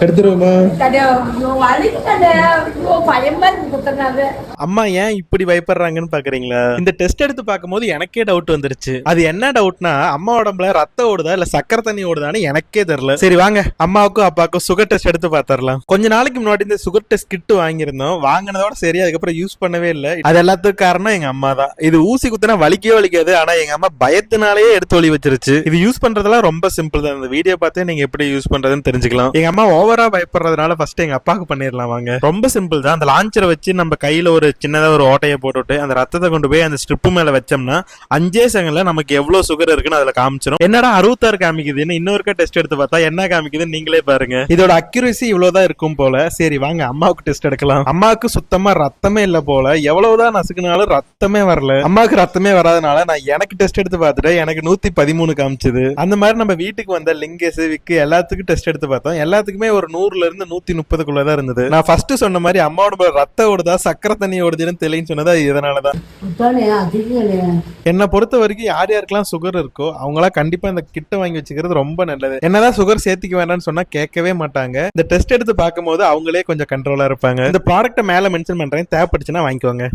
எடுத்துருவோமா? அம்மா ஏன் இப்படி பயப்படுறாங்கன்னு பாக்குறீங்களா? இந்த டெஸ்ட் எடுத்து பார்க்கும்போது எனக்கே டவுட் வந்துருச்சு. அது என்ன டவுட்னா, அம்மா உடம்புல ரத்தம் ஓடுதா இல்ல சக்கரை தண்ணி ஓடுதான்னு எனக்கே தெரியல. சரி வாங்க அம்மாவுக்கும் அப்பாவுக்கும் சுகர் டெஸ்ட் எடுத்து பாத்திரலாம். கொஞ்ச நாளைக்கு முன்னாடி இந்த சுகர் டெஸ்ட் கிட் வாங்கியிருந்தோம். வாங்கினதோட சரி, அதுக்கப்புறம் யூஸ் பண்ணவே இல்லை. அது எல்லாத்துக்கும் காரணம் எங்க அம்மா தான். இது ஊசி குத்தினா வலிக்கவே வலிக்காது, ஆனா எங்க அம்மா பயத்தினாலேயே எடுத்து வலி வச்சிருச்சு. இது யூஸ் பண்றதெல்லாம் ரொம்ப சிம்பிள் தான். இந்த வீடியோ பார்த்து நீங்க எப்படி யூஸ் பண்றதுன்னு தெரிஞ்சுக்கலாம். எங்க அம்மா ஓவரா பயப்படுறதுனால ஃபர்ஸ்ட் எங்க அப்பாவுக்கு பண்ணிடலாம் வாங்க. ரொம்ப சிம்பிள் தான். அந்த லான்ச்சரை வச்சு நம்ம கையில ஒரு சின்னதா ஒரு ஓட்டையை போட்டுட்டு அந்த ரத்தத்தை கொண்டு போய் அந்த ஸ்ட்ரிப் மேல வச்சோம்னா 5 செகண்ட்ல நமக்கு எவ்வளவு சுகர் இருக்குன்னு அதுல காமிச்சிடும். என்னடா 66 காமிக்குதுன்னு இன்னொருக்கா டெஸ்ட் எடுத்து பார்த்தா என்ன காமிக்குதுன்னு நீங்களே பாருங்க. இதோட அக்யூரசி இவ்வளவுதான் இருக்கும் போல. சரி வாங்க அம்மாவுக்கு டெஸ்ட் எடுக்கலாம். அம்மாவுக்கு சுத்தமா ரத்தமே இல்ல போல. எவ்வளவுதான் நசுக்குனாலும் ரத்தமே வரல. அம்மாவுக்கு ரத்தமே வராதனால நான் எனக்கு டெஸ்ட் எடுத்து பார்த்துட்டு எனக்கு 113 காமிச்சது. அந்த மாதிரி நம்ம வீட்டுக்கு வந்த லிங்கேஸ் விக்கு எல்லாத்துக்கும் டெஸ்ட் எடுத்து பார்த்தோம். எல்லாத்துக்குமே ஒரு 100ல இருந்து 130க்குள்ளதான் இருந்தது. நான் ஃபர்ஸ்ட் சொன்ன மாதிரி அம்மாவோட ரத்த ஓடுதா சக்கரை தண்ணி ஓடுதுன்னு தெளின்னு சொன்னதா இதனாலதான். என்னை பொறுத்த வரைக்கும் யார் யாருக்கெல்லாம் சுகர் இருக்கோ அவங்களாம் கண்டிப்பா இந்த கிட்ட வாங்கி வச்சுக்கிறது ரொம்ப நல்லது. என்னதான் சுகர் சேர்த்திக்க வேண்டாம்னு சொன்னா கேட்கவே மாட்டாங்க. இந்த டெஸ்ட் எடுத்து பார்க்கும் போது அவங்களே கொஞ்சம் கண்ட்ரோலா இருப்பாங்க. இந்த ப்ராடக்ட்டை மேல மென்ஷன் பண்றேன், தேவைப்பட்டுச்சுன்னா வாங்கிக்கோங்க.